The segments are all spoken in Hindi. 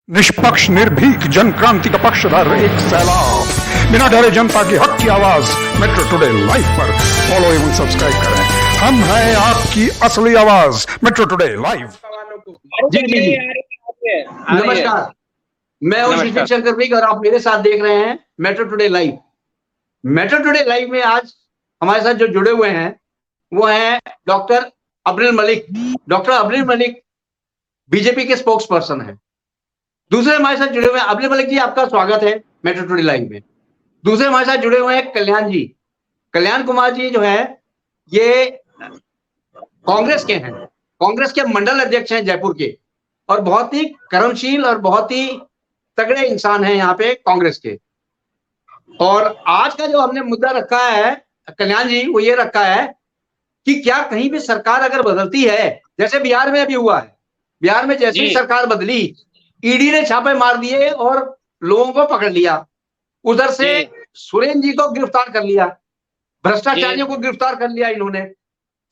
निष्पक्ष निर्भीक जन क्रांति का पक्षधर एक सैलाब, बिना डरे जनता की हक की आवाज मेट्रो टुडे लाइव पर फॉलो एवं सब्सक्राइब करें। हम हैं आपकी असली आवाज मेट्रो टुडे लाइव। जी जी जी नमस्कार, मैं हूं शिशिर शंकर विक और आप मेरे साथ देख रहे हैं metro today live. Metro today live में आज हमारे साथ जो जुड़े हुए हैं वो हैं doctor Abril Malik. Doctor Abril Malik BJP के स्पोक्स पर्सन है। दूसरे हमारे साथ जुड़े हुए हैं अब्रिल मलिक जी, आपका स्वागत है मेट्रो टुडे लाइव में। दूसरे हमारे साथ जुड़े हुए हैं कल्याण जी। कल्याण कुमार जी जो है ये कांग्रेस के हैं, कांग्रेस के मंडल अध्यक्ष हैं जयपुर के, और बहुत ही कर्मशील और बहुत ही तगड़े इंसान हैं यहाँ पे कांग्रेस के। और आज का जो हमने मुद्दा रखा है कल्याण जी, वो ये रखा है कि क्या कहीं भी सरकार अगर बदलती है, जैसे बिहार में अभी हुआ है, बिहार में जैसे ही सरकार बदली ईडी ने छापे मार दिए और लोगों को पकड़ लिया, उधर से सुरेंद्र जी को गिरफ्तार कर लिया, भ्रष्टाचारियों को गिरफ्तार कर लिया इन्होंने।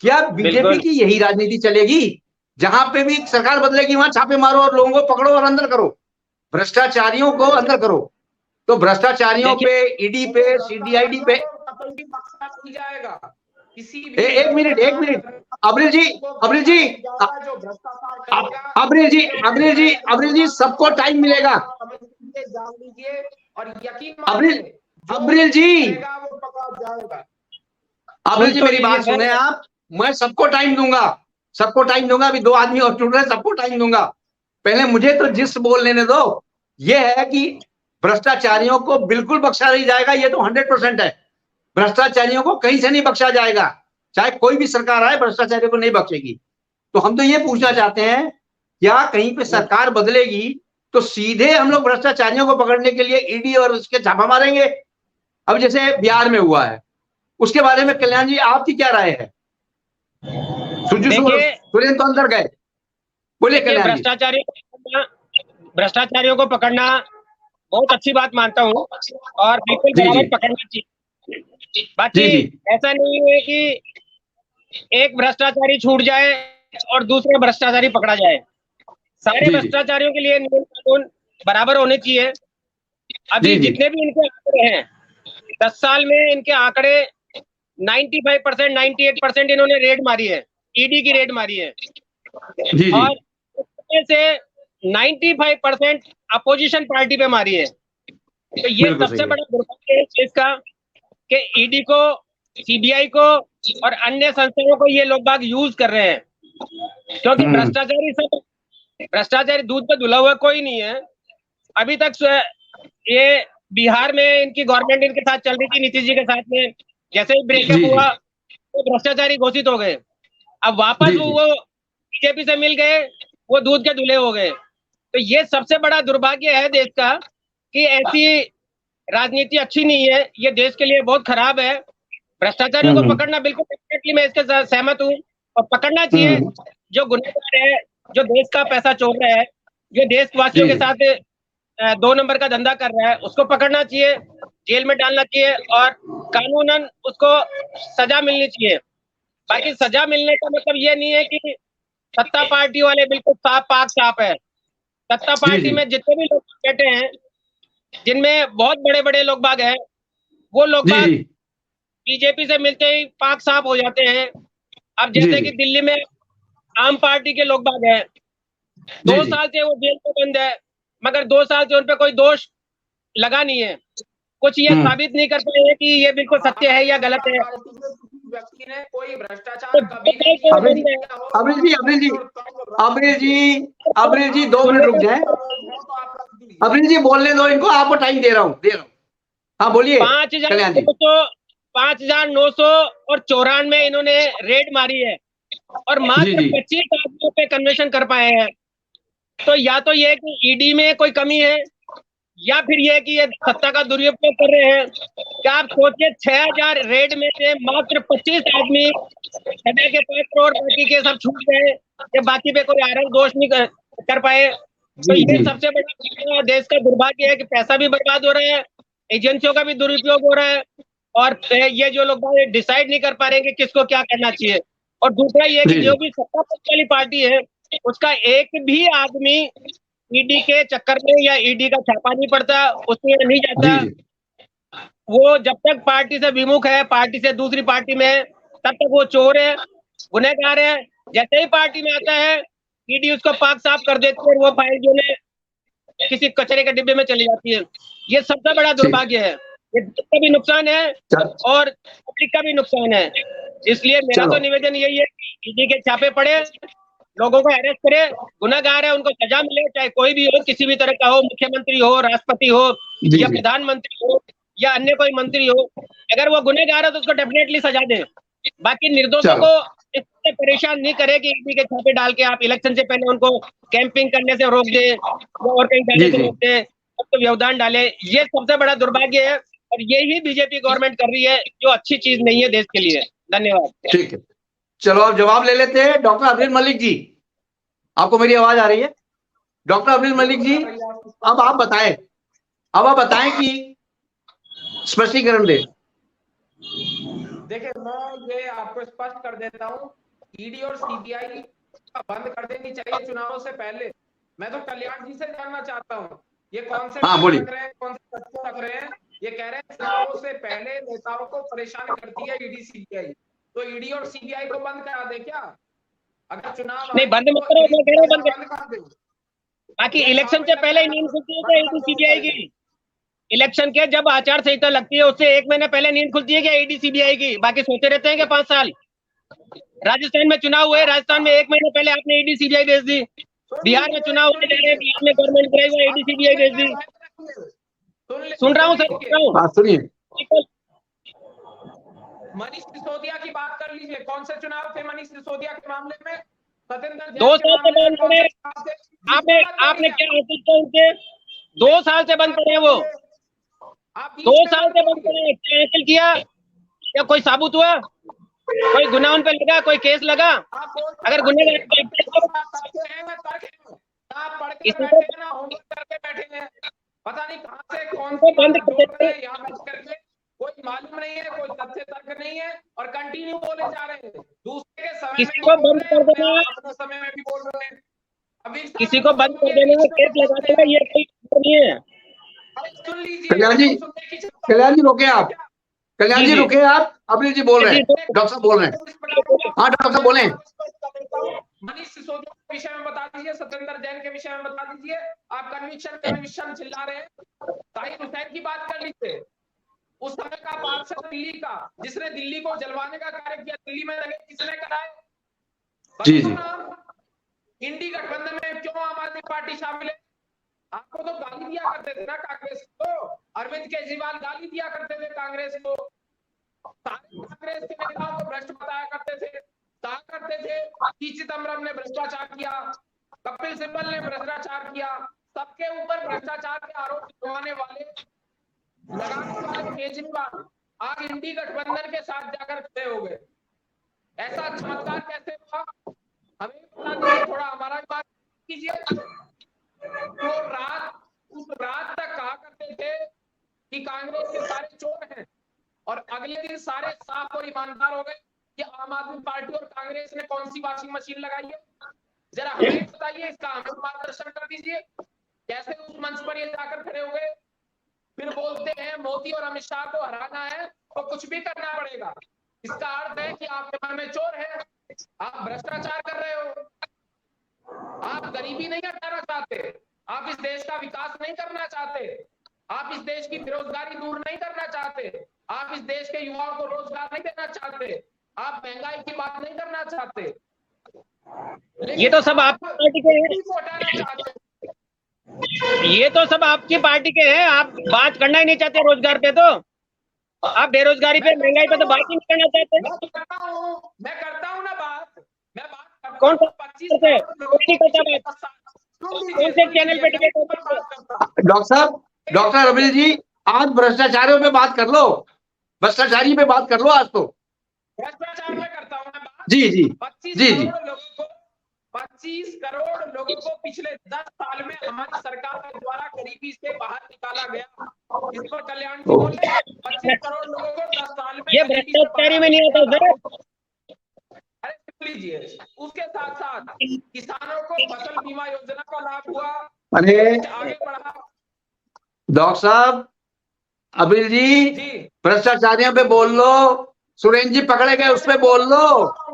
क्या बीजेपी की यही राजनीति चलेगी? जहां पे भी सरकार बदलेगी वहां छापे मारो और लोगों को पकड़ो और अंदर करो, भ्रष्टाचारियों को अंदर करो। तो भ्रष्टाचारियों पे, ईडी पे, सीडीआईडी पे जाएगा। एक मिनट अब्रिल जी सबको टाइम मिलेगा। अब्रिल जी मेरी बात सुने आप, मैं सबको टाइम दूंगा। अभी दो आदमी और जुड़ रहे हैं, सबको टाइम दूंगा। पहले मुझे तो जिस बोल लेने दो। यह है कि भ्रष्टाचारियों को बिल्कुल बख्शा नहीं जाएगा, ये तो 100% है। भ्रष्टाचारियों को कहीं से नहीं बख्शा जाएगा, चाहे कोई भी सरकार आए भ्रष्टाचारियों को नहीं बख्शेगी। तो हम तो ये पूछना चाहते हैं, क्या कहीं पे सरकार बदलेगी तो सीधे हम लोग भ्रष्टाचारियों को पकड़ने के लिए ईडी और उसके छापा मारेंगे? अब जैसे बिहार में हुआ है, उसके बारे में कल्याण जी आपकी क्या राय है? सुरेंद्र तो अंदर गए, बोलिए कल्याण जी। भ्रष्टाचारियों को पकड़ना बहुत अच्छी बात मानता हूँ और बिल्कुल बराबर पकड़ना चाहिए। बाकी ऐसा नहीं है कि एक भ्रष्टाचारी छूट जाए और दूसरा भ्रष्टाचारी पकड़ा जाए। सारे भ्रष्टाचारियों के लिए नियम कानून बराबर होने चाहिए। अभी जितने भी इनके आंकड़े हैं, 10 साल में इनके आंकड़े 95%, 98% इन्होंने रेड मारी है, ईडी की रेड मारी है। और उसमें से 95% अपोजिशन पार्टी पे मारी है। तो ये सबसे बड़ा दुर्भाग्य है इसका कि ईडी को, सीबीआई को और अन्य संस्थाओं को ये लोग बाग यूज कर रहे हैं, क्योंकि भ्रष्टाचारी दूध पे धुला हुआ कोई नहीं है। अभी तक ये बिहार में इनकी गवर्नमेंट इनके साथ चल रही थी, नीतीश जी के साथ में, जैसे ही ब्रेकअप हुआ तो भ्रष्टाचारी घोषित हो गए। अब वापस वो बीजेपी से मिल गए, वो दूध के धुले हो गए। तो ये सबसे बड़ा दुर्भाग्य है देश का कि ऐसी राजनीति अच्छी नहीं है, ये देश के लिए बहुत खराब है। भ्रष्टाचारियों को पकड़ना बिल्कुल डेफिनेटली मैं इसके साथ सहमत हूँ और पकड़ना चाहिए। जो गुनहगार है, जो देश का पैसा चोर रहा है, जो देशवासियों के साथ 2 नंबर का धंधा कर रहा है, उसको पकड़ना चाहिए, जेल में डालना चाहिए और कानूनन उसको सजा मिलनी चाहिए। बाकी सजा मिलने का मतलब ये नहीं है कि सत्ता पार्टी वाले बिल्कुल पाक साफ है। सत्ता पार्टी में जितने भी लोग बैठे हैं, जिनमें बहुत बड़े बड़े लोग बाग हैं, वो लोग बाग बीजेपी से मिलते ही पाक साफ हो जाते हैं। अब जैसे कि दिल्ली में आम पार्टी के लोग बाग हैं, 2 साल से वो जेल में बंद है, मगर 2 साल से उन पर कोई दोष लगा नहीं है। कुछ ये साबित नहीं कर पाए कि ये बिल्कुल सत्य है या गलत है। व्यक्ति ने कोई भ्रष्टाचार कभी नहीं। अब्रिल जी 2 मिनट रुक जाए। अब्रिल जी बोलने दो इनको, आपको टाइम दे रहा हूँ। हाँ बोलिए। 5,994 इन्होंने रेड मारी है और मात्र 25 आदमियों पे कन्वेंशन कर पाए हैं। तो या तो ये कि ईडी में कोई कमी है या फिर ये कि ये सत्ता का दुरुपयोग कर रहे हैं। क्या आप सोचिए, 6,000 रेड में से मात्र 25 आदमी सजा के पात्र और बाकी के सब छूट गए, या बाकी पे कोई आरोप दोष नहीं कर पाए। तो ये सबसे बड़ा देश का दुर्भाग्य है कि पैसा भी बर्बाद हो रहा है, एजेंसियों का भी दुरुपयोग हो रहा है और ये जो लोग डिसाइड नहीं कर पा रहे हैं कि किसको क्या करना चाहिए। और दूसरा ये कि जो भी सत्ता पक्ष वाली पार्टी है, उसका एक भी आदमी ईडी के चक्कर में या ईडी का छापा नहीं पड़ता, उसमें नहीं जाता। जी वो जब तक पार्टी से विमुख है, पार्टी से दूसरी पार्टी में है, तब तक वो चोर है, गुनहगार है। जैसे ही पार्टी में आता है, ईडी उसको पाक साफ कर देती है और वो फाइल जो है किसी कचरे के डिब्बे में चली जाती है। ये सबसे बड़ा दुर्भाग्य है, ये देश का भी नुकसान है और पब्लिक का भी नुकसान है। इसलिए मेरा तो निवेदन यही है कि ईडी के छापे पड़े, लोगों को अरेस्ट करे, गुनहगार है उनको सजा मिले, चाहे कोई भी हो, किसी भी तरह का हो, मुख्यमंत्री हो, राष्ट्रपति हो या प्रधानमंत्री हो या अन्य कोई मंत्री हो। अगर वो गुनहगार है तो उसको डेफिनेटली सजा दें। बाकी निर्दोषों को इससे परेशान नहीं करे कि ईडी के छापे डाल के आप इलेक्शन से पहले उनको कैंपिंग करने से रोक दे और कहीं जाने से रोक दे, तो व्यवधान डाले। ये सबसे बड़ा दुर्भाग्य है और यही बीजेपी गवर्नमेंट कर रही है, जो अच्छी चीज नहीं है देश के लिए। धन्यवाद। ठीक है, चलो अब जवाब ले लेते हैं। डॉक्टर अब्दुल मलिक जी, आपको मेरी आवाज आ रही है? डॉक्टर अब्दुल मलिक जी, अब आप बताएं कि स्पष्टीकरण दें। देखिए, मैं ये आपको स्पष्ट कर देता हूँ, ईडी और सीबीआई बंद कर देनी चाहिए चुनावों से पहले। मैं तो कल्याण जी से जानना चाहता हूँ, ये कौन से रख रहे हैं, कौन से तथ्य रख रहे हैं? ये कह रहे हैं चुनावों से पहले नेताओं को परेशान करती है ईडी सीबीआई, तो ईडी और सीबीआई को बंद करा दे क्या? अगर चुनाव नहीं बंद मत करो, मैं कह रहा हूं बंद कर दो। बाकी इलेक्शन से पहले ही नींद खुलती है क्या ईडी सीबीआई की? इलेक्शन के जब आचार संहिता लगती है उससे 1 महीने पहले नींद खुलती है क्या ईडी सीबीआई की? बाकी सोते रहते हैं क्या 5 साल? राजस्थान में चुनाव हुए, राजस्थान में 1 महीने पहले आपने ईडी सीबीआई भेज दी। बिहार में चुनाव होने जा रहे हैं, बिहार में गवर्नमेंट कराई हुआ ईडी सीबीआई भेज दी। सुन रहा हूँ सर, सुनिए। मनीष सिसोदिया की बात कर लीजिए, कौन से चुनाव थे मनीष सिसोदिया के मामले में? 2 साल से बंद पड़े। आपने क्या हासिल किया उनसे? 2 साल से बंद पड़े वो, 2 साल से बंद पड़े। क्या हासिल किया? क्या कोई साबुत हुआ? कोई गुनाह उन पे लगा? कोई केस लगा? अगर गुनहगार पता नहीं कहां से कौन से बंद करते हैं, यहाँ करके कोई मालूम नहीं है, कोई तथ्य तर्क नहीं है और कंटिन्यू बोले जा रहे हैं। दूसरे के समय किसी को बंद कर देना, अपने समय में भी बोल रहे हैं। अभी किसी को बंद कर देना, केस लगा देना, ये कोई नहीं है। सुन लीजिए कल्याण जी रोके आप, कल्याण जी रुके आप, अब्दुल जी बोल रहे हैं, डॉक्टर साहब बोल रहे हैं। हाँ डॉक्टर साहब बोले। मनीष सिसोदिया के विषय में बता दीजिए, सत्येंद्र जैन के विषय में बता दीजिए। आप कन्विक्शन चिल्ला रहे हैं। ताहिर हुसैन की बात कर लीजिए, उस समय का पार्षद दिल्ली का, जिसने दिल्ली को जलवाने का कार्य किया, दिल्ली में लगे किसने कराए? जी जी। इंडी गठबंधन में क्यों आम आदमी पार्टी शामिल है? आपको तो गाली दिया करते थे ना कांग्रेस को, अरविंद केजरीवाल गाली दिया करते थे कांग्रेस को, कांग्रेस के नेताओं को भ्रष्ट बताया करते थे, कहा करते थे पी चिदम्बरम ने भ्रष्टाचार किया, कपिल सिब्बल ने भ्रष्टाचार किया। सबके ऊपर भ्रष्टाचार के आरोप लगाने वाले केजरीवाल आज इंडी गठबंधन के साथ जाकर खड़े हो गए। ऐसा चमत्कार कैसे हुआ? हमें बता दीजिए, थोड़ा हमारा बात कीजिए। तो उस रात तक कहा करते थे कि कांग्रेस के सारे चोर हैं और अगले दिन सारे साफ और ईमानदार हो गए कि आम आदमी पार्टी और कांग्रेस ने कौन सी वॉशिंग मशीन लगाई है? जरा हमें बताइए, इसका हमें मार्गदर्शन कर दीजिए। कैसे उस मंच पर ये जाकर खड़े हो गए? फिर बोलते हैं मोदी और अमित शाह को हराना है तो कुछ भी करना पड़ेगा। इसका अर्थ है कि आपके मन में चोर है, आप भ्रष्टाचार कर रहे हो, आप गरीबी नहीं हटाना चाहते, आप इस देश का विकास नहीं करना चाहते, आप इस देश की बेरोजगारी दूर नहीं करना चाहते, आप इस देश के युवाओं को रोजगार नहीं देना चाहते, आप महंगाई की बात नहीं करना चाहते। ये तो सब आपकी पार्टी के हैं, ये तो सब आपकी पार्टी के हैं। आप बात करना ही नहीं चाहते रोजगार पे, तो आप बेरोजगारी पे, महंगाई पे तो बात ही नहीं करना चाहते। मैं करता हूँ ना बात, मैं बात कौन सा 25 कौन से चैनल पे डिबेट होता है? डॉक्टर साहब, डॉक्टर अबिल जी, आज भ्रष्टाचारियों पे बात कर लो, भ्रष्टाचारी पे बात कर लो आज तो। भ्रष्टाचार में करता हूँ ना बात। जी जी 25 करोड़ लोगों को पिछले 10 साल में हमारी सरकार के द्वारा गरीबी से बाहर निकाला गया। इस पर कल्याण जी बोले 25 करोड़ लोगों को 10 साल में ये भ्रष्टाचारी में नहीं आता सर। अरे लीजिए, उसके साथ साथ किसानों को फसल बीमा योजना का लाभ हुआ, अरे आगे बढ़ा। डॉक्टर साहब, अबिल जी, जी भ्रष्टाचारियों पे बोल लो, सुरेंद्र जी पकड़े गए उस पे बोल लो।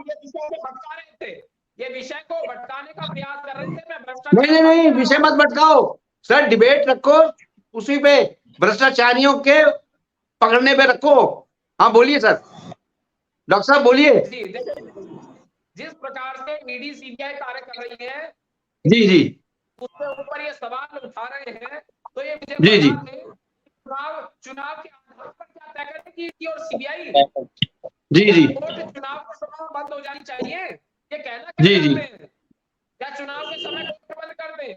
ये विषय को भटका रहे थे, ये विषय को भटकाने का प्रयास कर रहे थे। मैं नहीं भ्रष्टाचार नहीं नहीं, नहीं कर विषय रहा मत भटकाओ सर, डिबेट रखो उसी पे, भ्रष्टाचारियों के पकड़ने पे रखो। हाँ बोलिए सर, डॉक्टर साहब बोलिए। जी देखिए, जिस प्रकार से ईडी सीबीआई कार्य कर रही है जी जी उसके ऊपर ये सवाल उठा रहे हैं, तो ये मुझे जी जी बता दें, चुनाव के आधार पर क्या तय करेगी ईडी और सीबीआई? जी जी कोर्ट चुनाव के समय बंद हो जानी चाहिए, ये कहना क्या जी जी चाहते हैं? या चुनाव के समय कोर्ट बंद कर दे?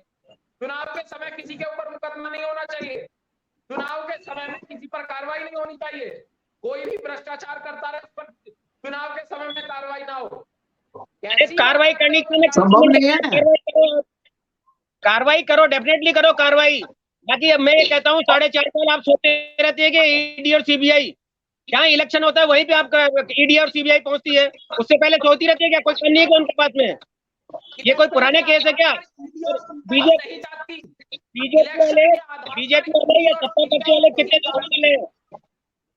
चुनाव के समय किसी के ऊपर मुकदमा नहीं होना चाहिए, चुनाव के समय में किसी पर कार्रवाई नहीं होनी चाहिए, कोई भी भ्रष्टाचार करता रहे उस पर चुनाव के समय में कार्रवाई ना हो। कार्रवाई करनी चाहिए, संभव नहीं है। कार्रवाई करो, डेफिनेटली करो कार्रवाई। बाकी मैं ये कहता हूँ 4.5 साल आप सोचते रहते हैं कि ईडी और सीबीआई, जहाँ इलेक्शन होता है वहीं पे आपका ईडी और सीबीआई पहुंचती है, उससे पहले सोचती रहती है क्या? कोई करनी है क्या उनके पास में? ये कोई पुराने केस है क्या? बीजेपी वाले या सत्ता पक्ष वाले कितने वाले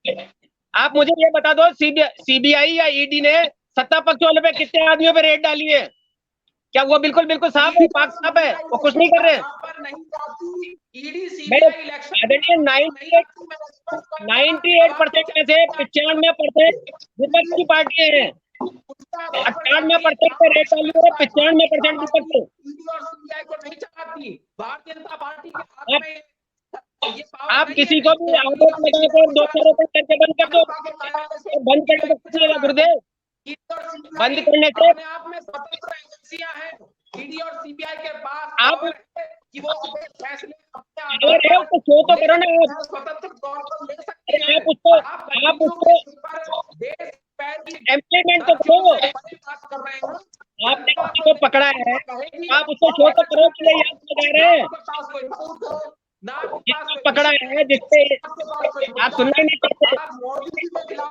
हैं? आप मुझे ये बता दो, सीबीआई या ईडी ने सत्ता पक्ष वाले पे कितने आदमियों पे रेड डाली है? क्या वो बिल्कुल बिल्कुल साफ है, पाक साफ है, वो कुछ नहीं कर रहे? आदरणीय 98% में से 95% विपक्ष की पार्टियां हैं, 98% पे रेट डाली है, 95% विपक्ष। नहीं चाहती भारतीय जनता पार्टी के हाथ में आप किसी को भी आरोप लगाकर दोषारोपण करके बंद कर दो, बंद करने को कुछ नहीं गुरुदेव, बंद करने से आप में स्वतंत्र एजेंसियां हैं, ईडी और सीबीआई के पास आप पावर है कि वो अपने फैसले अपने अगर है उसको शो तो करो ना आप, स्वतंत्र तौर पर ले सकते हैं। आप उसको इम्प्लीमेंट तो करो। कर रहे हैं, आपने किसी को पकड़ा है, आप उसको शो तो करो कि ये याद लगा रहे हैं, जिसको पकड़ा है, जिससे आप सुनना ही नहीं चाहते। आप मोदी के खिलाफ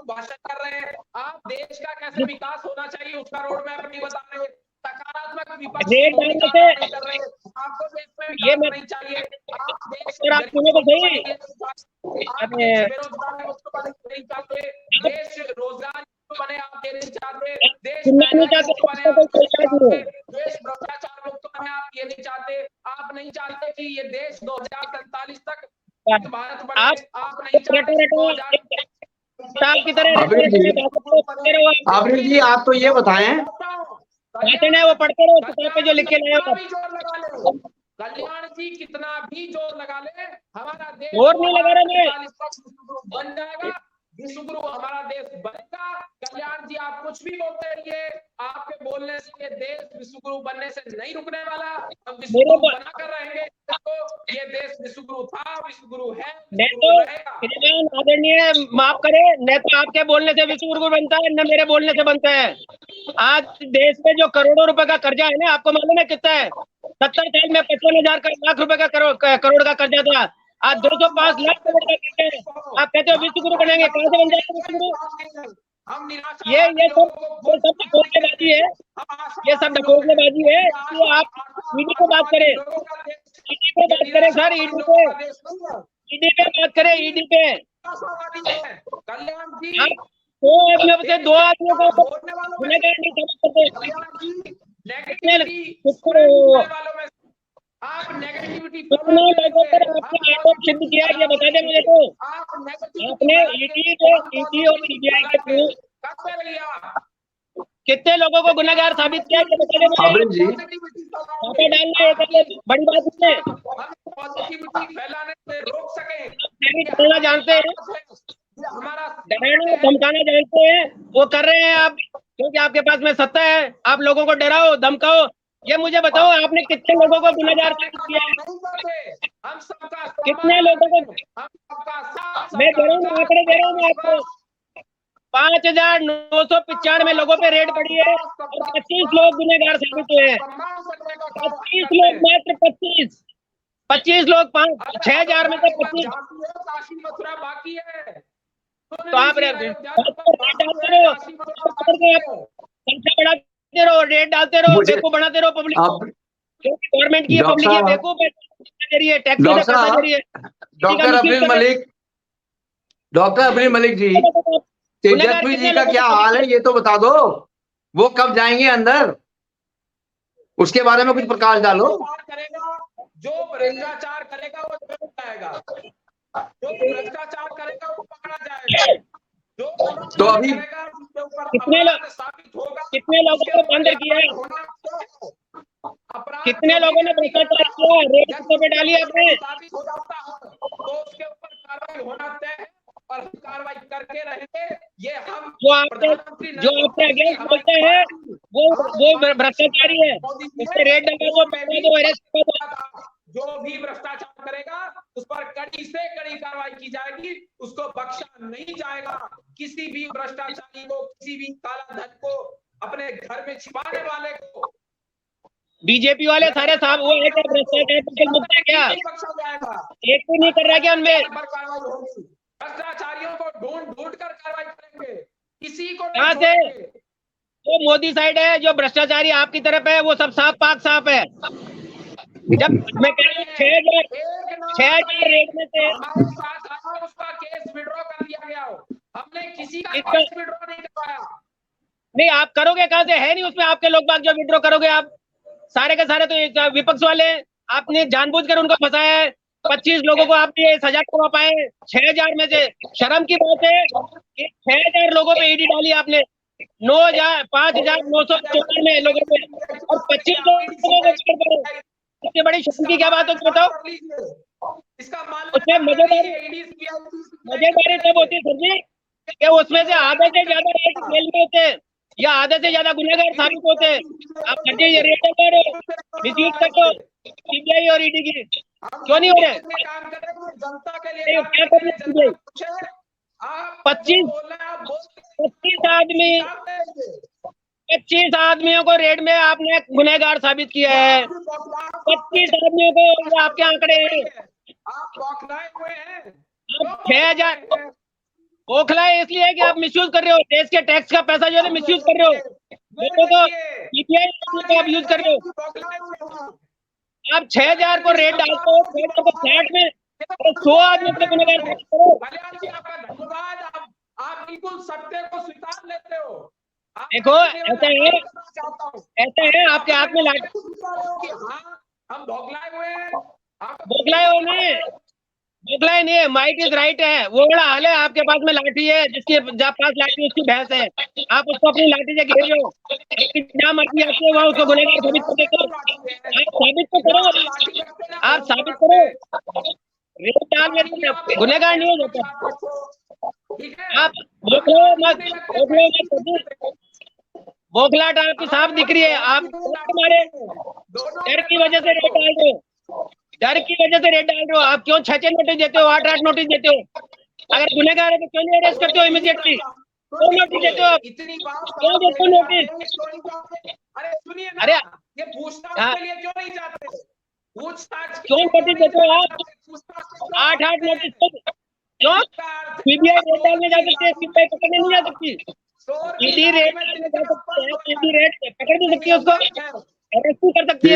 भाषण कर रहे हैं, आप देश का कैसे विकास होना चाहिए उसका रोड मैप नहीं बता रहे, सकारात्मक विपक्ष रेड डालने से नहीं कर रहे, आपको देश में ये विकास नहीं चाहिए, आप देश और आप सुनो तो सही, आप बेरोजगार है उसको नहीं चाहते, देश रोजगार बने आप ये नहीं चाहते, देश नहीं चाहते, देश भ्रष्टाचार मुक्त बने आप ये नहीं चाहते, आप नहीं चाहते कि ये देश 2047 तक भारत बने, आप नहीं चाहते साल की तरह आबिर जी आप तो ये बताएं, भाषण है वो पढ़ते रहो, किताब पे जो लिखे लाए कल्याण जी कितना भी जोर लगा ले, हमारा देश जोर नहीं लगा रहे मैं, बन जाएगा, विश्वगुरु हमारा देश बनेगा। कल्याण जी आप कुछ भी बोलते रहिए, आपके बोलने से ये देश विश्वगुरु बनने से नहीं रुकने वाला, हम विश्वगुरु बना कर रहेंगे, तो ये देश विश्वगुरु था, विश्वगुरु है, मैं तो आदरणीय माफ करे, न तो आपके बोलने से विश्वगुरु बनता है, न मेरे बोलने से बनता है। आज देश में जो करोड़ों रुपए का कर्जा है ना, आपको मालूम है कितना है? 70 साल में 55,000 लाख रुपए का करोड़ का कर्जा था, आज 205 लाख करोड़ का कर्जा है। आप कहते हो विश्वगुरु बनेंगे, कहां से बन जाएंगे विश्वगुरु? ये सब ढकोसलेबाजी है, ये सब ढकोसलेबाजी है। तो आप ईडी पे बात करें, ईडी पे बात करें सर, ईडी पे बात करें, ईडी पे। आप 2 आदमियों से 2 आदमियों को गुनहगार नहीं समझ सकते। आप नेगेटिविटी आपने आरोप सिद्ध किया, ये बता दें मुझे तो। आपने ईडी और सीबीआई के थ्रू कितने लोगों को गुनहगार साबित किया, ये बता दें मुझे। आबिर जी छापे डालना एक बड़ी बात नहीं है, पॉजिटिविटी फैलाने से रोक सके, बोलना जानते हैं, डराना धमकाना जानते हैं, वो कर रहे हैं आप, क्योंकि आपके पास में सत्ता है, आप लोगों को डराओ धमकाओ। ये मुझे बताओ, आपने कितने लोगों को गुनहगार साबित किया है? कितने लोगों को? मैं दे रहा हूँ, आंकड़े दे रहा हूँ आपको। 5,995 लोगों पे रेड पड़ी है और 25 लोग गुनहगार साबित हुए हैं। 25 लोग, मात्र 25 लोग, 6,000 में से 25। बाकी है तो आप डालते रहो, संख्या बढ़ाते रहो, रेट डालते रहो, देखो बढ़ाते रहो पब्लिक। क्योंकि गवर्नमेंट की डॉक्टर पब्लिक ये साहब, बेवकूफ है, दे रही है, टैक्स से डॉक्टर पैसा साहब, दे रही है। डॉक्टर अब्दुल मलिक, डॉक्टर अब्दुल मलिक जी, तेजस्वी जी का क्या हाल है ये तो बता दो। वो कब जाएंगे अंदर, उसके बारे में कुछ प्रकाश डालो। करेगा जो भ्रष्टाचार करेगा वो जरूर जाएगा, जो भ्रष्टाचार करेगा वो पकड़ा जाएगा, जो तो अभी करेगा उसके ऊपर कितने अपराध साबित होगा, कितने लोगों को बंद किया है, होना तय है। अपराध कितने लोगों ने भ्रष्टाचार किया, रेड कितने पे डाली आपने? साबित हो जाता है तो उसके ऊपर कार्रवाई होना तय है और हम कार्रवाई करके रहेंगे। ये हम जो आपके अगेंस्ट बोलता है वो भ्रष्टाचारी है, उससे रेड डाला दो, पकड़ा दो, अरेस्ट कर दो। जो भी भ्रष्टाचार करेगा उस पर कड़ी से कड़ी कार्रवाई की जाएगी, उसको बख्शा नहीं जाएगा। किसी भी भ्रष्टाचारी को, किसी भी काला धन को, अपने घर में छिपाने वाले को बीजेपी वाले सारे साहब वो है क्या भ्रष्टाचार बिल्कुल मुक्त है क्या? नहीं बख्शा जाएगा। एक भी नहीं कर रहा क्या उनमें? पर कार्रवाई होगी, भ्रष्टाचारियों को ढूंढ ढूंढ कर कार्रवाई करेंगे, किसी को कहाँ नहीं से? छोड़ेंगे। वो मोदी साइड है, जो भ्रष्टाचारी आपकी तरफ है वो सब साफ पाक साफ है। जब मैं कह रहा हूँ 6,000 रेट में से हमारे साथ आया, उसका केस विड्रॉ कर दिया गया हो, हमने किसी का इसका- केस विड्रॉ नहीं करवाया। नहीं, आप करोगे कहाँ से? है नहीं उसमें आपके लोग बाग जो विड्रॉ करोगे आप, सारे के सारे तो एक विपक्ष वाले हैं। आपने जानबूझकर उनको फंसाया है। 25 लोगों को आपने सजा करवा पाए 6,000 में से। शर्म की बात है कि 6,000 लोगों पे ईडी डाली आपने, 5,954 में लोगों पे, और 25 लोगों को पकड़ पड़े। इससे बड़ी शर्म की क्या बात होगी बताओ? इसका उसमें मजेदारी तब होती है सर जी कि उसमें से आधे से ज्यादा रेट जेल में होते हैं या आधे से ज्यादा गुनहगार साबित होते हैं। आप फर्जी रेट करो, मिसयूज करो सीबीआई और ईडी की, क्यों नहीं हो रहे? जनता के लिए क्या कर रहे हैं? 25 आदमियों को रेड में आपने गुनहगार साबित किया है। 25 आदमियों को, वो आपके आंकड़े हैं। आप बौखलाए हुए हैं। आप 6,000 बौखला इसलिए है कि आप मिसयूज कर रहे हो देश के टैक्स का पैसा, जो है मिसयूज कर रहे हो लोगों को, सीबीआई आप यूज कर रहे हो। आप 6,000 को रेट डालते हो, 6,000 को फ्लैट में 100 आदमी को गुनहगार साबित करो। कल्याण जी आपका धन्यवाद, आप बिल्कुल सत्य को स्वीकार लेते हो। देखो ऐसा है आपके हाथ में लाठी, हम बौखलाए हुए हैं। बौखलाए हो नहीं, बौखलाए नहीं है, माइट इज राइट है। वो बड़ा हाल है, आपके पास में लाठी है, जिसके पास लाठी उसकी भैंस है, आप उसको अपनी लाठी से घेर लो, जहाँ मर्जी आपको वहाँ उसको गुनहगार साबित कर देते हो। आप साबित तो करो, आप साबित करो, रेट डाल में गुनहगार नहीं हो जाता। आप बौखलाहट आपकी साफ दिख रही है। आप हमारे डर की वजह से रेट डाल दो, डर की वजह से रेट डाल रहे हो। आप क्यों 6 नोटिस देते हो, 8 नोटिस देते हो? अगर गुनहगार है तो क्यों नहीं अरेस्ट करते हो इमीडिएटली? क्यों नोटिस देते हो? क्यों देते हो नोटिस? अरे सुनिए ना, अरे ये पूछताछ के लिए क्यों नहीं जाते? पूछताछ क्यों नोटिस देते हो आप? 8 नोटिस क्यों? सीबीआई रेट डालने जा सकती है, सीबीआई पकड़ने नहीं जा सकती। ईडी रेट डालने जा सकती है, ईडी रेट पकड़ भी सकती है, उसको अरेस्ट भी कर सकती है।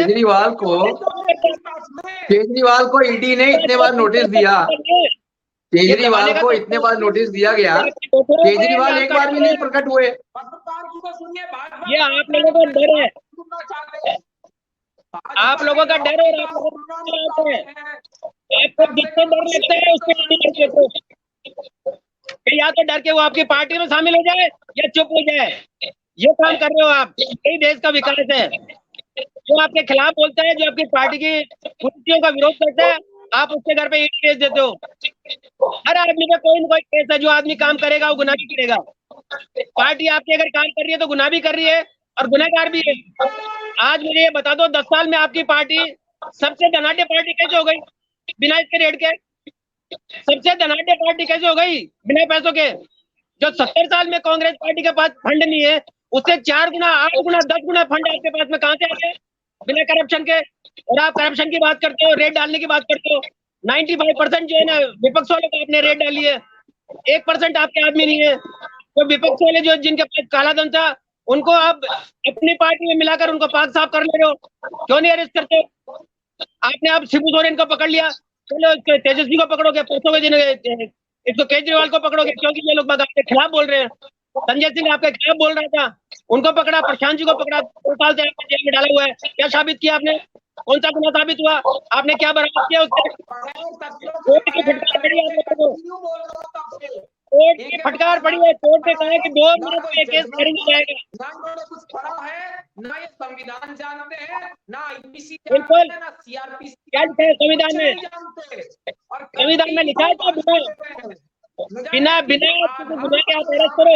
केजरीवाल को ईडी ने इतने बार नोटिस दिया, केजरीवाल को इतने बार नोटिस दिया गया, केजरीवाल एक बार भी नहीं प्रकट हुए। ये आप लोगों का डर है, आप लोगों का डर है, आप लोगों का डर है। आपको जितना डर लगता है उसको नहीं करते हो। या तो डर के वो आपकी पार्टी में शामिल हो जाए या चुप हो जाए, ये काम कर रहे हो आप। यही देश का विकास है। जो आपके खिलाफ बोलता है, जो आपकी पार्टी की नीतियों का विरोध करता है, आप उसके घर पे ईडी भेज देते हो। हर आदमी का कोई ना कोई केस है, जो आदमी काम करेगा वो गुनाह भी करेगा। पार्टी आपकी अगर काम कर रही है तो गुनाह भी कर रही है और गुनहगार भी है। आज मुझे ये बता दो, 10 साल में आपकी पार्टी सबसे धनाढ्य पार्टी कैसे हो गई बिना इसके रेट के? सबसे धनाढ्य पार्टी कैसे हो गई बिना पैसों के? जो 70 साल में कांग्रेस पार्टी के पास फंड नहीं है, उससे 4 गुना, 8 गुना, 10 गुना फंड आपके पास में कहां से आ गए बिना करप्शन के? और आप करप्शन की बात करते हो, रेट डालने की बात करते हो। 95% जो है ना विपक्ष वालों को आपने रेट डाली है, 1% आपके आदमी नहीं है। तो विपक्ष वाले जो जिनके पास काला धन था, उनको आप अपनी पार्टी में मिलाकर उनको पाक साफ कर ले रहे हो, क्यों नहीं अरेस्ट करते? आपने आप शिबू सोरेन को पकड़ लिया, चलो तेजस्वी को पकड़ोगे, परसों के दिन इसको केजरीवाल को पकड़ोगे, क्योंकि ये लोग आपके खिलाफ बोल रहे हैं। संजय सिंह आपके खिलाफ बोल रहा था, उनको पकड़ा। प्रशांत जी को पकड़ा, 2 साल से आपने जेल में डाला हुआ है। क्या साबित किया आपने? कौन सा गुना साबित हुआ? आपने क्या बरामद किया उससे? कोर्ट की फटकार पड़ी है आप लोगों को, कोर्ट की फटकार पड़ी है। कोर्ट ने कहा है कि 2 मिनट में केस हेयरिंग हो जाएगा। ना इन्होंने कुछ पढ़ा है, ना ये संविधान जानते हैं, ना आईपीसी बिल्कुल। जानते हैं, ना सीआरपीसी क्या लिखा है संविधान में? और संविधान में लिखा है तो बिना बिना किसी गुनाह के आप अरेस्ट करो।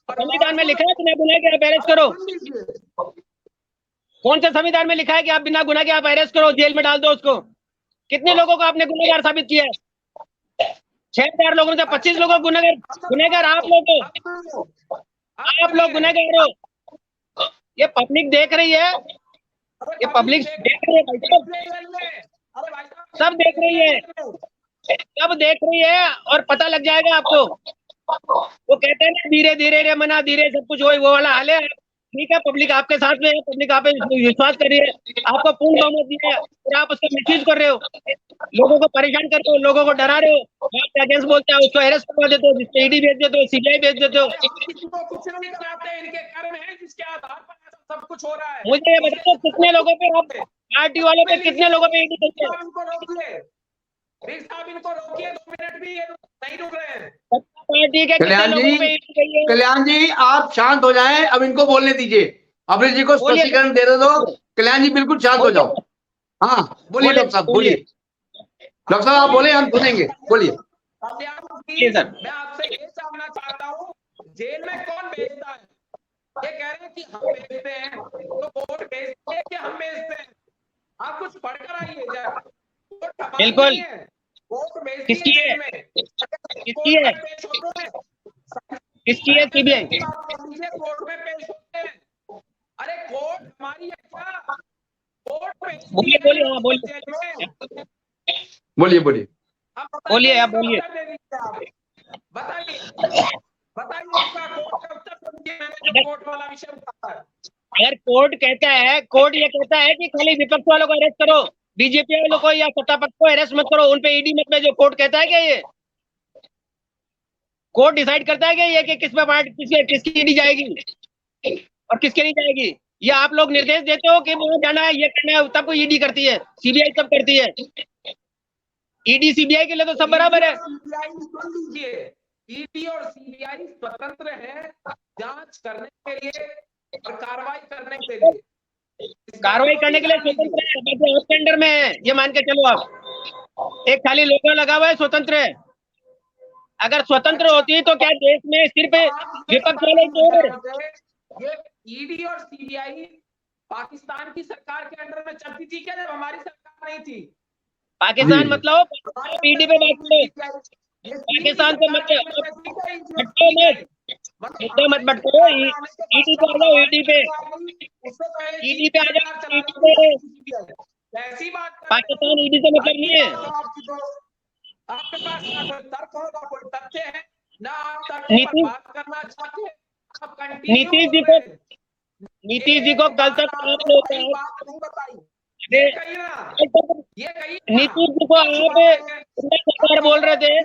संविधान में लिखा है बिना गुनाह के आप अरेस्ट करो। कौन से संविधान में लिखा है कि आप बिना गुनाह के आप अरेस्ट करो, जेल में डाल दो उसको? कितने लोगों को आपने गुनहगार साबित किया है? 6-4 लोगों से 25 लोगों को गुनहगार आप लोग हो, आप लोग गुनहगार हो। ये पब्लिक देख रही है, ये पब्लिक देख रही है भाई साहब, सब देख रही है, सब देख रही है और पता लग जाएगा आपको। वो कहते हैं ना धीरे धीरे रे मना धीरे सब कुछ हो, वो वाला हाल है। ठीक है, पब्लिक आपके साथ में है, पब्लिक आप पे विश्वास कर रही है, आपको पूर्ण बहुमत दिया है और आप उसका मिसयूज कर रहे हो, लोगों को परेशान कर रहे हो, लोगों को डरा रहे हो। आप अगेंस्ट बोलते हैं, उसको अरेस्ट करवा देते हो, जिससे ईडी भेज देते हो, सीबीआई भेज देते हो। कुछ नहीं कराते, इनके कर्म है जिसके आधार पर सब कुछ हो रहा है। मुझे ये बताओ कितने लोगों पे आप पार्टी वालों पे कितने लोगों पे ईडी भेजते हैं? इनको रोकिए, इनको रोकिए, 2 मिनट भी ये नहीं रुक रहे हैं। पार्टी के कितने लोगों पे ईडी गई है? कल्याण जी आप शांत हो जाएं, अब इनको बोलने दीजिए। अमरीश जी को स्पष्टीकरण दे दो। कल्याण जी बिल्कुल शांत हो जाओ। हाँ बोलिए डॉक्टर साहब, बोलिए डॉक्टर साहब, आप बोले, हम सुनेंगे, बोलिए। मैं आपसे ये जानना चाहता हूँ, जेल में कौन भेजता है? ये कह रहे हैं कि हम भेजते हैं, तो कोर्ट भेजते हैं कि हम भेजते हैं? आप कुछ पढ़कर आइए। बिल्कुल। किसकी है? किसकी है? किसकी है सीबीआई? कोर्ट में पेश होते हैं। अरे कोर्ट हमारी है क्या? कोर्ट बोलिए बोलिए, हाँ बोलिए बोलिए बोलिए बोलिए, आप बोलिए, बताइए इसका कोर्ट कब तक मैंने कोर्ट वाला विषय बताया। अगर कोर्ट कहता है, कोर्ट ये कहता है कि खाली विपक्ष वालों को अरेस्ट करो, बीजेपी वालों को या सत्ता पक्ष को अरेस्ट मत करो, उन पे ईडी मत भेजो, कोर्ट कहता है क्या? ये कोर्ट डिसाइड करता है क्या ये कि किस पे पार्टी किसकी ईडी जाएगी और किसकी नहीं जाएगी? ये आप लोग निर्देश देते हो कि वहां जाना है, ये करना है, तब ईडी करती है, सीबीआई तब करती है। ईडी सीबीआई के लिए तो सब बराबर है। ईडी और सीबीआई स्वतंत्र है जांच करने के लिए और कार्रवाई करने के लिए। कार्रवाई करने के लिए स्वतंत्र है, बाकी आपके अंडर में है, ये मान के चलो। आप एक खाली लोगो लगा हुआ है स्वतंत्र है। अगर स्वतंत्र होती तो क्या देश में सिर्फ विपक्ष वाले जो ये ईडी और सीबीआई पाकिस्तान की सरकार के अंडर में चलती थी क्या, जब हमारी सरकार नहीं थी? पाकिस्तान मतलब ईडी पे बात करो, पाकिस्तान से मत भटको, ईडी पे आ जाओ, ईडी पे आ जाओ, ऐसी बात पाकिस्तान ईडी से मतलब नहीं है। आपके पास ना कोई तर्क हो, ना कोई तथ्य है, ना आप तर्क पर बात करना चाहते हैं। नीतीश जी को कल तक आप लोग नीतीश जी को आप सरकार बोल रहे थे,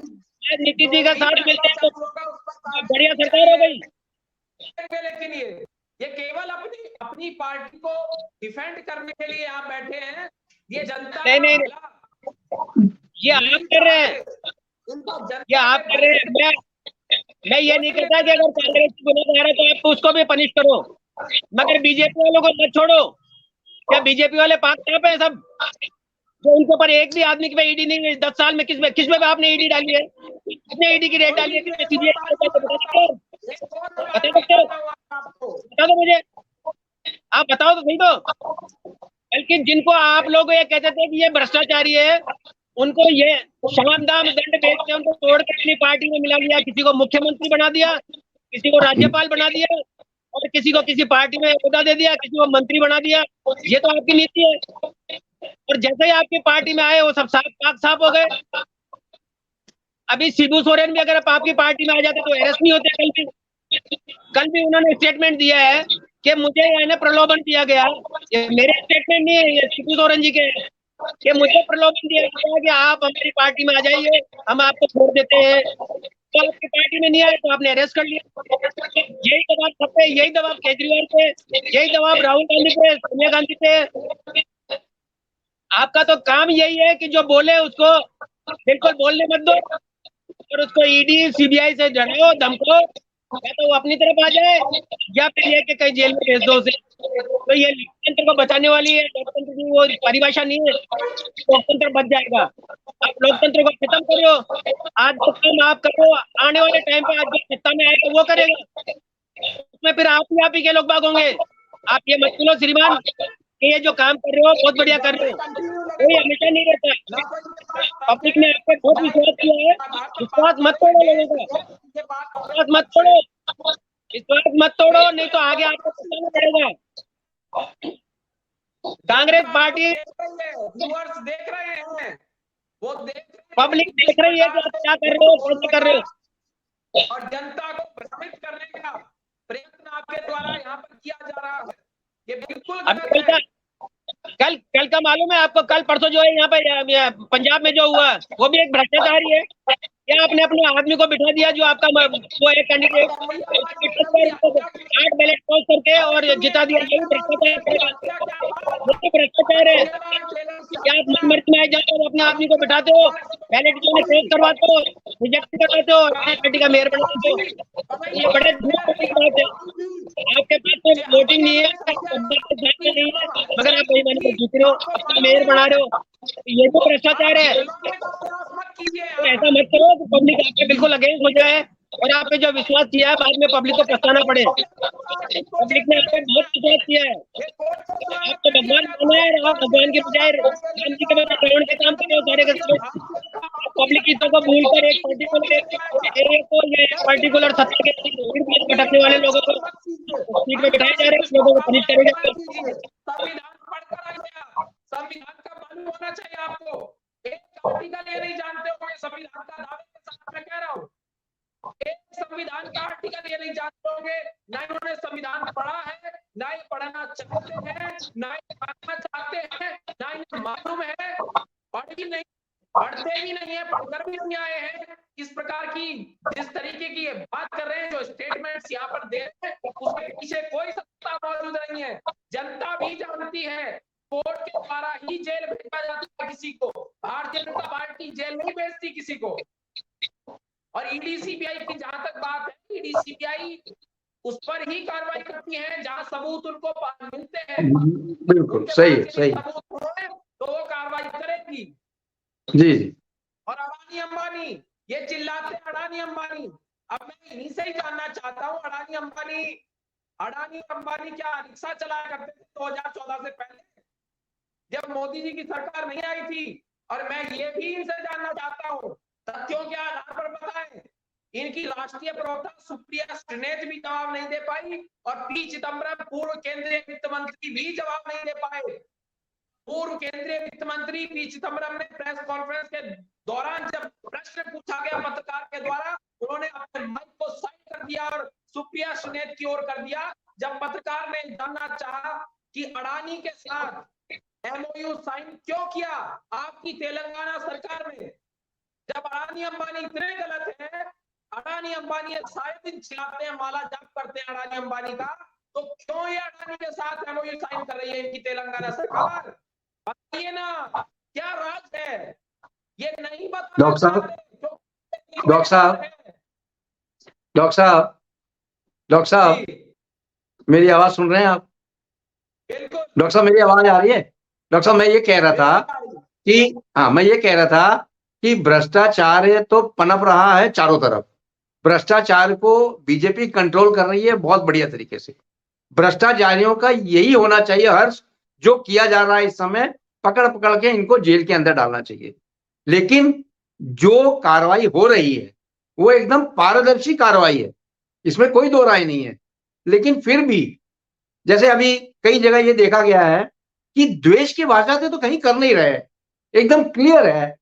नीतीश जी का साथ मिलते हैं तो बढ़िया सरकार हो गई। लेकिन ये केवल अपनी पार्टी को डिफेंड करने के लिए यहाँ बैठे हैं। ये जनता नहीं, ये आप कर रहे हैं, ये आप कर रहे हैं। मैं ये नहीं कहता कि अगर कांग्रेस की गुनहगार है तो आप उसको भी पनिश करो, मगर बीजेपी वालों को मत छोड़ो। क्या बीजेपी वाले पाक साफ है सब, जो उनके ऊपर एक भी आदमी पे ईडी नहीं है? 10 साल में किस पे आपने ईडी डाली है? कितने ईडी की रेट डाली है? कितने सीबीआई बता दो मुझे, आप बताओ तो सही। तो बल्कि जिनको आप लोग ये कहते थे कि ये भ्रष्टाचारी है, उनको ये शाम दाम दंड बेच के उनको तोड़ के अपनी पार्टी में मिला लिया, किसी को मुख्यमंत्री बना दिया, किसी को राज्यपाल बना दिया और किसी को किसी पार्टी में ओहदा दे दिया, किसी को मंत्री बना दिया। ये तो आपकी नीति है। और जैसे ही आपकी पार्टी में आए वो सब पाक साफ हो गए। अभी शिबू सोरेन भी अगर आपकी पार्टी में आ जाते तो अरेस्ट नहीं होते कल भी, कल भी उन्होंने स्टेटमेंट दिया है कि मुझे यानी प्रलोभन दिया गया। ये मेरे स्टेटमेंट नहीं है, ये शिबू सोरेन जी के कि मुझे प्रलोभन दिया गया कि आप हमारी पार्टी में आ जाइए, हम आपको छोड़ देते हैं। तो आपकी पार्टी में नहीं आए तो आपने अरेस्ट कर लिया। यही दबाव सब पे, यही दबाव केजरीवाल पे, यही दबाव राहुल गांधी पे, सोनिया गांधी पे। आपका तो काम यही है कि जो बोले उसको बिल्कुल बोलने मत दो, और उसको ईडी सीबीआई से डराओ, धमको, या तो वो अपनी तरफ आ जाए या फिर ये कि कहीं जेल में भेज दो उसे। तो ये लोकतंत्र को बचाने वाली है, लोकतंत्र की वो परिभाषा नहीं है। लोकतंत्र बच जाएगा। आप लोकतंत्र को खत्म करो। आज जो काम आप करो, आने वाले टाइम पे आज जो सत्ता में आएगा वो करेगा, उसमें फिर आप ही के लोग भाग होंगे। आप ये मत बोलो श्रीमान कि ये जो काम कर रहे हो बहुत बढ़िया कर रहे हो, कोई हमेशा नहीं रहता। पब्लिक ने आप पे बहुत विश्वास किया है, विश्वास मत तोड़ो लोगों का, विश्वास मत तोड़ो, विश्वास मत तोड़ो, नहीं तो आगे आपको पछताना पड़ेगा। कांग्रेस पार्टी व्यूअर्स देख रहे हैं, वो पब्लिक देख रही है कि आप क्या कर रहे हो, कैसे कर रहे हो, और जनता को भ्रमित करने का प्रयत्न आपके द्वारा यहाँ पर किया जा रहा है। ये बिल्कुल गलत है। कल का मालूम है आपको? कल परसों जो है यहाँ पे पंजाब में जो हुआ वो भी एक भ्रष्टाचारी है। क्या आपने अपने आदमी को बिठा दिया जो आपका वो एक कैंडिडेट 8 बैलेट पोस्ट करके और जिता दिया, ये भ्रष्टाचार है। क्या आप मनमर्जी में आए जाते हो, अपने आदमी को बिठाते हो, बैलेट जो है पोस्ट करवाते हो, रिजेक्ट करवाते हो, पार्टी का मेयर बनाते हो। ये बड़े धूप की बात है। आपके पास तो वोटिंग नहीं है, नहीं है, मगर आप बेईमानी को जीत रहे हो, अपना मेयर बना रहे हो। ये तो भ्रष्टाचार है। ऐसा मत करो कि पब्लिक आपके बिल्कुल अगेंस्ट हो जाए और आप पे जो विश्वास किया है बाद में पब्लिक को पछताना पड़े। पब्लिक ने आप पे बहुत विश्वास किया है, आपको भगवान माना है, आप भगवान के बजाय राम जी के बजाय रावण के काम करे हो सारे के। पब्लिक हितों को भूलकर एक पर्टिकुलर एरिया को या एक पर्टिकुलर सत्ता के भटकने वाले लोगों को सीट में बिठाए जा रहे हैं, लोगों को पनिश करेंगे। संविधान का मालूम होना चाहिए आपको। एक आर्टिकल ये नहीं जानते हो, संविधान का दावे के साथ मैं कह रहा हूँ, एक संविधान का आर्टिकल ये नहीं जानते होंगे, ना इन्होंने संविधान पढ़ा है, ना ही पढ़ना चाहते हैं, ना ही पढ़ना चाहते हैं, ना इन्हें मालूम है, पढ़ते भी नहीं है, पढ़कर भी नहीं आए हैं। इस प्रकार की जिस तरीके की ये बात कर रहे हैं, जो स्टेटमेंट्स यहाँ पर दे रहे हैं, उसके पीछे कोई सत्ता मौजूद नहीं है। जनता भी जानती है, कोर्ट के द्वारा ही जेल भेजा जाता है किसी को। भारतीय जनता पार्टी जेल नहीं भेजती किसी को। और ईडी सीबीआई की जहां तक बात है, ईडी सीबीआई उस पर ही कार्रवाई करती है जहां सबूत उनको मिलते हैं। बिल्कुल सही सही, तो वो कार्रवाई करेगी। जी जी। और अडानी अंबानी ये चिल्लाते अडानी अंबानी, अब मैं इन्हीं से ही जानना चाहता हूँ, अडानी अंबानी क्या रिक्शा चलाया करते थे 2014 से पहले, जब मोदी जी की सरकार नहीं आई थी? और मैं ये भी इनसे जानना चाहता हूँ, तथ्यों के आधार पर बताएं। इनकी राष्ट्रीय प्रवक्ता सुप्रिया श्रीनेत भी जवाब नहीं दे पाई, और पी चिदम्बरम पूर्व केंद्रीय वित्त मंत्री भी जवाब नहीं दे पाए। पूर्व केंद्रीय वित्त मंत्री पी चिदम्बरम ने प्रेस कॉन्फ्रेंस के दौरान जब प्रश्न पूछा गया पत्रकार के द्वारा, उन्होंने अपने माइक को साइड कर दिया और सुप्रिया श्रीनेत की ओर कर दिया। जब पत्रकार ने जानना चाहा कि अडानी के साथ एमओयू साइन क्यों किया आपकी तेलंगाना सरकार ने, जब अडानी अंबानी इतने गलत हैं, अडानी अंबानी सारे दिन चिल्लाते हैं, माला जाप करते हैं अडानी अंबानी का, तो क्यों ये अडानी के साथ एमओयू साइन कर रही है इनकी तेलंगाना सरकार? बताइए ना, क्या राज है? ये नहीं बता। डॉक्टर साहब मेरी आवाज सुन रहे हैं आप? डॉक्टर साहब मेरी आवाज आ रही है? डॉक्टर साहब मैं ये कह रहा था कि भ्रष्टाचार तो पनप रहा है चारों तरफ। भ्रष्टाचार को बीजेपी कंट्रोल कर रही है बहुत बढ़िया तरीके से। भ्रष्टाचारियों का यही होना चाहिए, हर जो किया जा रहा है इस समय पकड़ पकड़ के इनको जेल के अंदर डालना चाहिए। लेकिन जो कार्रवाई हो रही है वो एकदम पारदर्शी कार्रवाई है, इसमें कोई दो राय नहीं है। लेकिन फिर भी जैसे अभी कई जगह ये देखा गया है कि द्वेष की भाषा से तो कहीं कर नहीं रहे, एकदम क्लियर है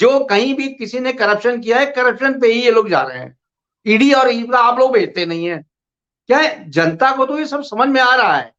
जो कहीं भी किसी ने करप्शन किया है, करप्शन पे ही ये लोग जा रहे हैं। ईडी और ईपला आप लोग भेजते नहीं है। क्या है, जनता को तो ये सब समझ में आ रहा है